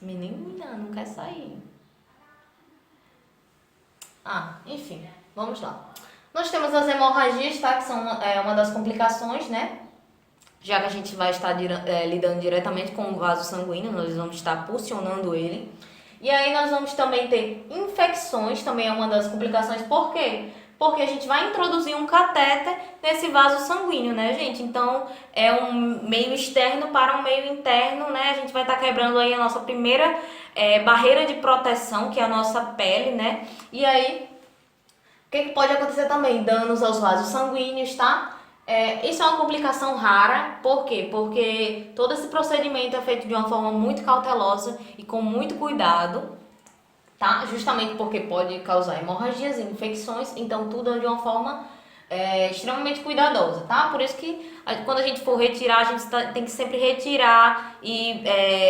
Menina, não quer sair. Enfim, vamos lá. Nós temos as hemorragias, tá? Que são uma das complicações, né? Já que a gente vai estar lidando diretamente com o vaso sanguíneo, nós vamos estar pulsionando ele. E aí nós vamos também ter infecções, também é uma das complicações. Por quê? Porque a gente vai introduzir um catéter nesse vaso sanguíneo, né, gente? Então, é um meio externo para um meio interno, né? A gente vai estar quebrando aí a nossa primeira barreira de proteção, que é a nossa pele, né? E aí, o que pode acontecer também? Danos aos vasos sanguíneos, tá? Isso é uma complicação rara, por quê? Porque todo esse procedimento é feito de uma forma muito cautelosa e com muito cuidado, tá? Justamente porque pode causar hemorragias e infecções, então tudo é de uma forma extremamente cuidadosa, tá? Por isso que quando a gente for retirar, a gente tem que sempre retirar e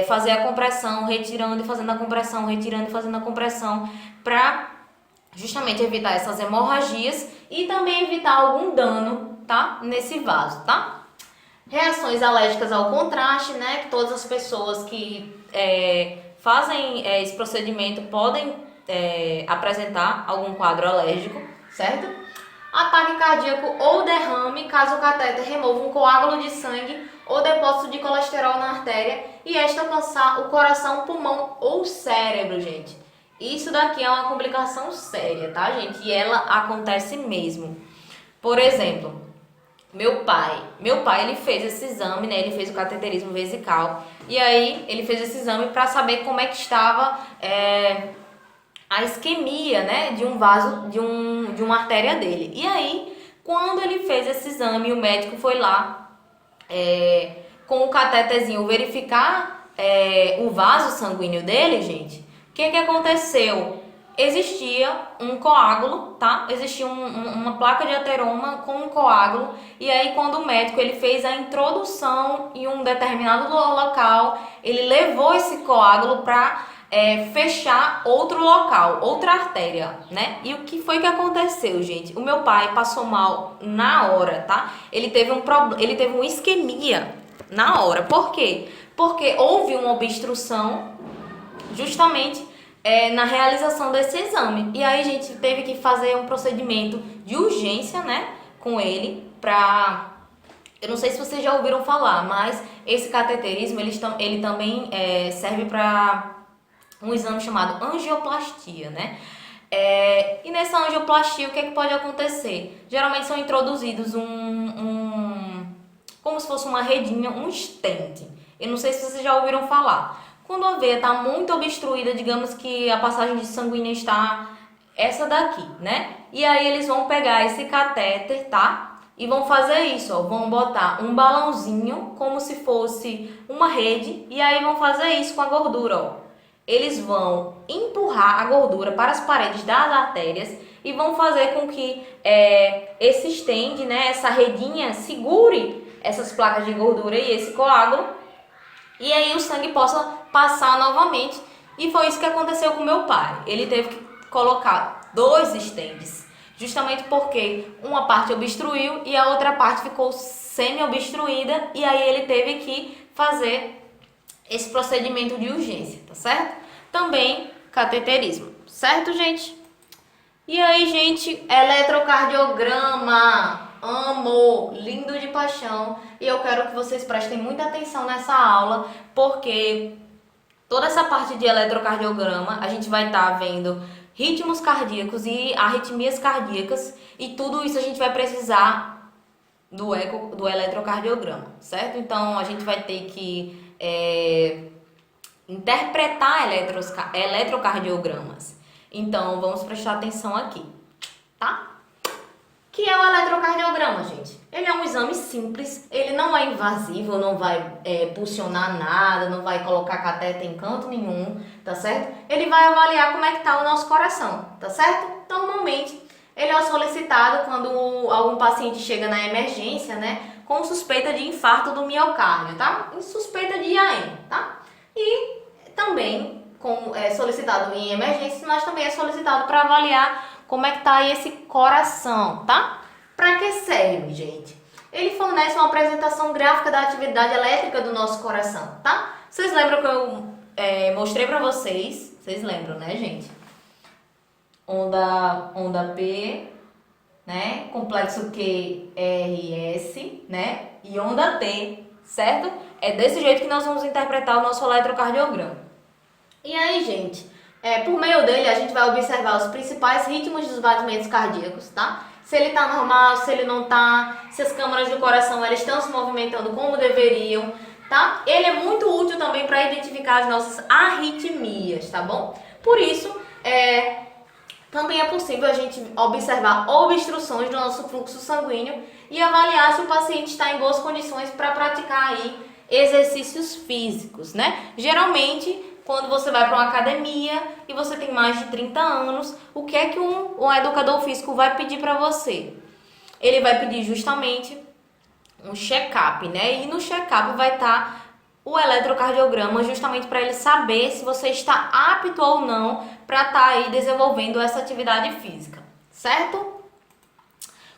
fazer a compressão, retirando e fazendo a compressão, retirando e fazendo a compressão, pra justamente evitar essas hemorragias e também evitar algum dano, tá? Nesse vaso, tá? Reações alérgicas ao contraste, né? Que todas as pessoas que fazem esse procedimento podem apresentar algum quadro alérgico, certo? Ataque cardíaco ou derrame, caso o catéter remova um coágulo de sangue ou depósito de colesterol na artéria e esta alcançar o coração, pulmão ou cérebro, gente. Isso daqui é uma complicação séria, tá, gente? E ela acontece mesmo. Por exemplo, meu pai, ele fez esse exame, né? Ele fez o cateterismo vesical. E aí, ele fez esse exame para saber como é que estava a isquemia, né? De um vaso, de uma artéria dele. E aí, quando ele fez esse exame, o médico foi lá com o catetezinho verificar o vaso sanguíneo dele, gente. O que aconteceu? Existia um coágulo, tá? Existia uma placa de ateroma com um coágulo. E aí, quando o médico ele fez a introdução em um determinado local, ele levou esse coágulo para fechar outro local, outra artéria, né? E o que foi que aconteceu, gente? O meu pai passou mal na hora, tá? Ele teve uma isquemia na hora. Por quê? Porque houve uma obstrução justamente na realização desse exame. E aí a gente teve que fazer um procedimento de urgência, né, com ele, eu não sei se vocês já ouviram falar, mas esse cateterismo, ele também serve para um exame chamado angioplastia, né? E nessa angioplastia, o que pode acontecer? Geralmente são introduzidos como se fosse uma redinha, um stent. Eu não sei se vocês já ouviram falar. Quando a veia está muito obstruída, digamos que a passagem de sanguínea está essa daqui, né? E aí eles vão pegar esse catéter, tá? E vão fazer isso, ó. Vão botar um balãozinho, como se fosse uma rede, e aí vão fazer isso com a gordura, ó. Eles vão empurrar a gordura para as paredes das artérias e vão fazer com que esse stent, né, essa redinha, segure essas placas de gordura e esse coágulo, e aí o sangue possa passar novamente. E foi isso que aconteceu com meu pai. Ele teve que colocar 2 stents, justamente porque uma parte obstruiu e a outra parte ficou semi-obstruída, e aí ele teve que fazer esse procedimento de urgência, tá certo? Também cateterismo, certo, gente? E aí, gente, eletrocardiograma, amo, lindo de paixão. E eu quero que vocês prestem muita atenção nessa aula, porque toda essa parte de eletrocardiograma, a gente vai estar vendo ritmos cardíacos e arritmias cardíacas, e tudo isso a gente vai precisar do eletrocardiograma, certo? Então, a gente vai ter que interpretar eletrocardiogramas. Então, vamos prestar atenção aqui, tá? Que é o eletrocardiograma, gente? Ele é um exame simples, ele não é invasivo, não vai pulsionar nada, não vai colocar cateter em canto nenhum, tá certo? Ele vai avaliar como é que tá o nosso coração, tá certo? Normalmente, ele é solicitado quando algum paciente chega na emergência, né? Com suspeita de infarto do miocárdio, tá? E suspeita de IAM, tá? E também solicitado em emergência, mas também é solicitado para avaliar como é que tá aí esse coração, tá? Para que serve, gente? Ele fornece uma apresentação gráfica da atividade elétrica do nosso coração, tá? Vocês lembram que eu mostrei para vocês? Vocês lembram, né, gente? Onda P, né? Complexo QRS, né? E onda T, certo? É desse jeito que nós vamos interpretar o nosso eletrocardiograma. E aí, gente, por meio dele a gente vai observar os principais ritmos dos batimentos cardíacos, tá? Se ele tá normal, se ele não tá, se as câmaras do coração elas estão se movimentando como deveriam, tá? Ele é muito útil também para identificar as nossas arritmias, tá bom? Por isso, também é possível a gente observar obstruções do nosso fluxo sanguíneo e avaliar se o paciente está em boas condições para praticar aí exercícios físicos, né? Geralmente, quando você vai para uma academia e você tem mais de 30 anos, o que é que um educador físico vai pedir para você? Ele vai pedir justamente um check-up, né? E no check-up vai estar o eletrocardiograma justamente para ele saber se você está apto ou não para estar aí desenvolvendo essa atividade física, certo?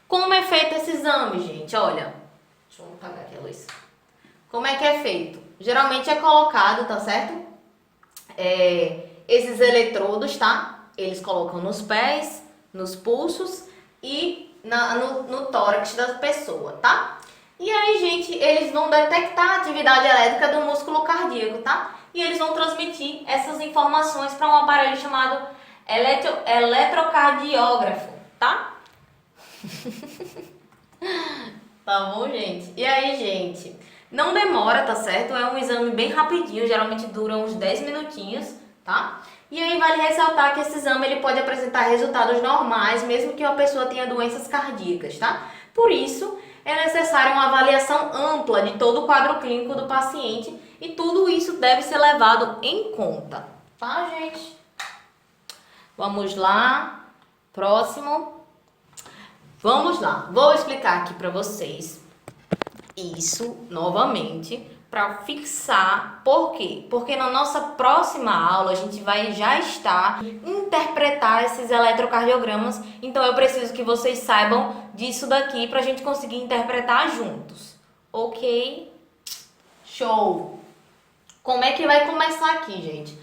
Como é feito esse exame, gente? Olha, deixa eu apagar aqui a luz. Como é que é feito? Geralmente é colocado, tá certo? Esses eletrodos, tá? Eles colocam nos pés, nos pulsos e no tórax da pessoa, tá? E aí, gente, eles vão detectar a atividade elétrica do músculo cardíaco, tá? E eles vão transmitir essas informações para um aparelho chamado eletrocardiógrafo, tá? Tá bom, gente? E aí, gente, não demora, tá certo? É um exame bem rapidinho, geralmente dura uns 10 minutinhos, tá? E aí vale ressaltar que esse exame ele pode apresentar resultados normais, mesmo que uma pessoa tenha doenças cardíacas, tá? Por isso, é necessária uma avaliação ampla de todo o quadro clínico do paciente e tudo isso deve ser levado em conta, tá, gente? Vamos lá, próximo. Vamos lá, vou explicar aqui para vocês isso novamente para fixar. Por quê? Porque na nossa próxima aula a gente vai já estar interpretar esses eletrocardiogramas, então eu preciso que vocês saibam disso daqui para a gente conseguir interpretar juntos, ok? Show! Como é que vai começar aqui, gente?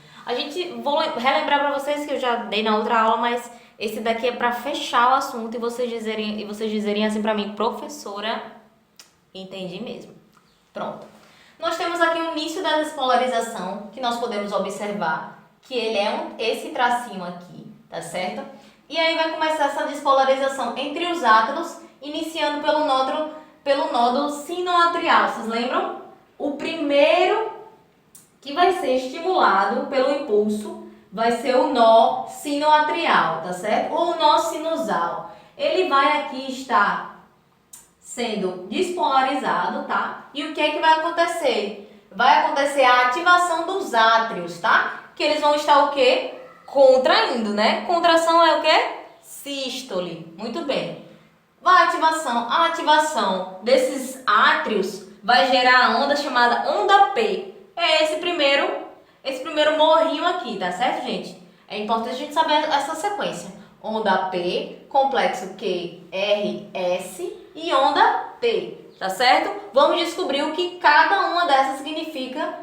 Vou relembrar para vocês que eu já dei na outra aula, mas esse daqui é para fechar o assunto e vocês dizerem assim para mim, professora, entendi mesmo. Pronto. Nós temos aqui o início da despolarização, que nós podemos observar que ele é esse tracinho aqui, tá certo? E aí vai começar essa despolarização entre os átomos, iniciando pelo nódulo sinoatrial. Vocês lembram? O primeiro que vai ser estimulado pelo impulso vai ser o nó sinoatrial, tá certo? Ou o nó sinusal. Ele vai aqui estar sendo despolarizado, tá? E o que é que vai acontecer? Vai acontecer a ativação dos átrios, tá? Que eles vão estar o quê? Contraindo, né? Contração é o quê? Sístole. Muito bem. A ativação desses átrios vai gerar a onda chamada onda P. É esse primeiro morrinho aqui, tá certo, gente? É importante a gente saber essa sequência. Onda P, complexo QRS e onda T, tá certo? Vamos descobrir o que cada uma dessas significa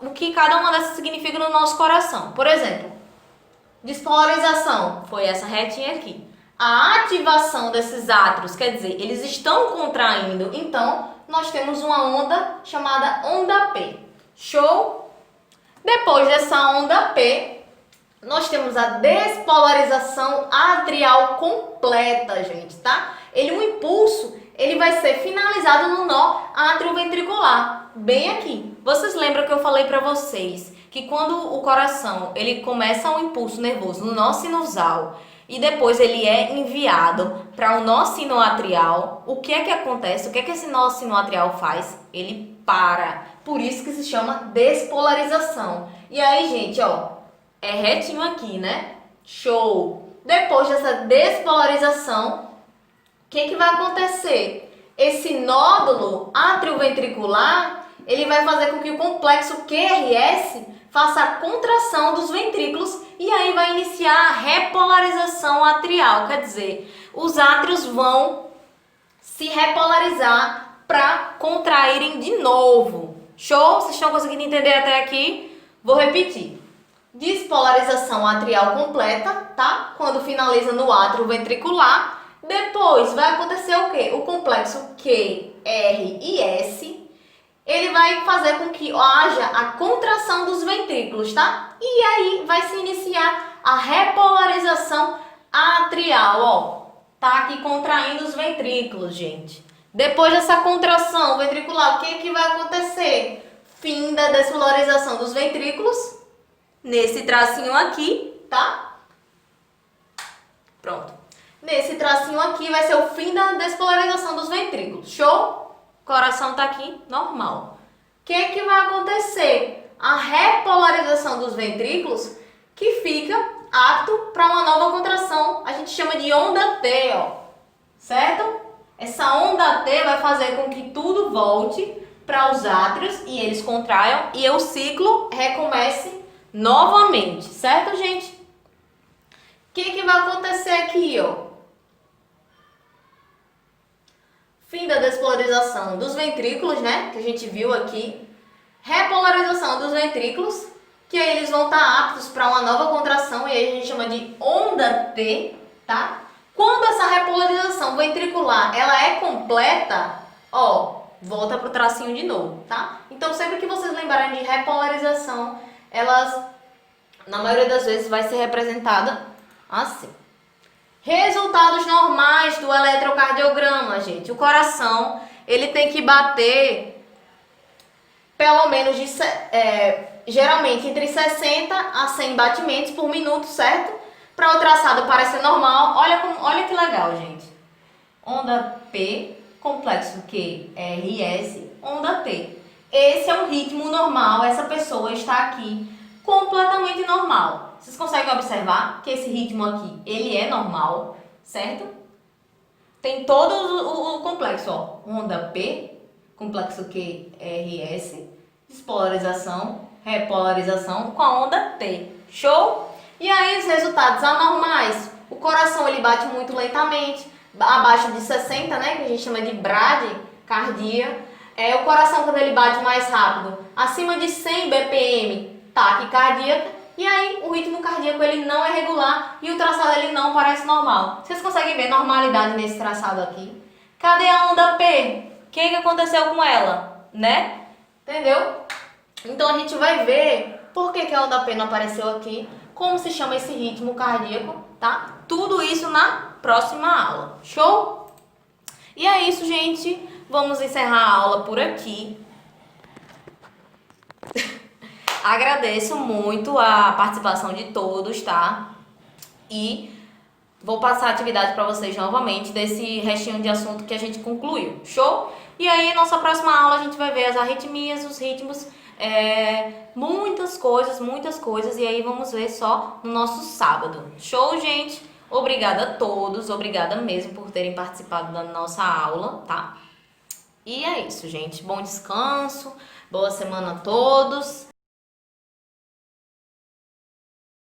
o que cada uma dessas significa no nosso coração. Por exemplo, despolarização foi essa retinha aqui. A ativação desses átrios, quer dizer, eles estão contraindo, então nós temos uma onda chamada onda P. Show? Depois dessa onda P, nós temos a despolarização atrial completa, gente, tá? O impulso, ele vai ser finalizado no nó atrioventricular, bem aqui. Vocês lembram que eu falei para vocês que quando o coração, ele começa um impulso nervoso no nó sinusal e depois ele é enviado para o nó sinoatrial, o que é que acontece? O que é que esse nó sinoatrial faz? Ele para. Por isso que se chama despolarização. E aí, gente, ó, é retinho aqui, né? Show! Depois dessa despolarização, o que vai acontecer? Esse nódulo atrioventricular, ele vai fazer com que o complexo QRS faça a contração dos ventrículos e aí vai iniciar a repolarização atrial. Quer dizer, os átrios vão se repolarizar para contraírem de novo. Show? Vocês estão conseguindo entender até aqui? Vou repetir. Despolarização atrial completa, tá? Quando finaliza no átrio ventricular. Depois vai acontecer o quê? O complexo Q, R e S, ele vai fazer com que haja a contração dos ventrículos, tá? E aí vai se iniciar a repolarização atrial, ó. Tá aqui contraindo os ventrículos, gente. Depois dessa contração ventricular, o que vai acontecer? Fim da despolarização dos ventrículos, nesse tracinho aqui, tá? Pronto. Nesse tracinho aqui vai ser o fim da despolarização dos ventrículos. Show? O coração tá aqui normal. O que vai acontecer? A repolarização dos ventrículos, que fica apto para uma nova contração. A gente chama de onda T, ó. Certo? Essa onda T vai fazer com que tudo volte para os átrios e eles contraiam e o ciclo recomece novamente. Certo, gente? O que vai acontecer aqui, ó? Fim da despolarização dos ventrículos, né? Que a gente viu aqui. Repolarização dos ventrículos, que aí eles vão estar aptos para uma nova contração e aí a gente chama de onda T, tá? Quando essa repolarização ventricular, ela é completa, ó, volta pro tracinho de novo, tá? Então, sempre que vocês lembrarem de repolarização, elas, na maioria das vezes, vai ser representada assim. Resultados normais do eletrocardiograma, gente. O coração, ele tem que bater pelo menos geralmente entre 60 a 100 batimentos por minuto, certo? Para o traçado parecer normal. Olha que legal, gente. Onda P, complexo Q, R e S, onda T. Esse é um ritmo normal, essa pessoa está aqui completamente normal. Vocês conseguem observar que esse ritmo aqui, ele é normal, certo? Tem todo o complexo, ó. Onda P, complexo Q, R, S, despolarização, repolarização com a onda T. Show? E aí os resultados anormais. O coração, ele bate muito lentamente, abaixo de 60, né? Que a gente chama de bradicardia. O coração, quando ele bate mais rápido, acima de 100 BPM, taquicardia. E aí, o ritmo cardíaco, ele não é regular e o traçado, ele não parece normal. Vocês conseguem ver normalidade nesse traçado aqui? Cadê a onda P? O que aconteceu com ela? Né? Entendeu? Então, a gente vai ver por que a onda P não apareceu aqui, como se chama esse ritmo cardíaco, tá? Tudo isso na próxima aula. Show? E é isso, gente. Vamos encerrar a aula por aqui. Agradeço muito a participação de todos, tá? E vou passar a atividade para vocês novamente desse restinho de assunto que a gente concluiu. Show? E aí, nossa próxima aula, a gente vai ver as arritmias, os ritmos, muitas coisas. E aí, vamos ver só no nosso sábado. Show, gente? Obrigada a todos, obrigada mesmo por terem participado da nossa aula, tá? E é isso, gente. Bom descanso, boa semana a todos.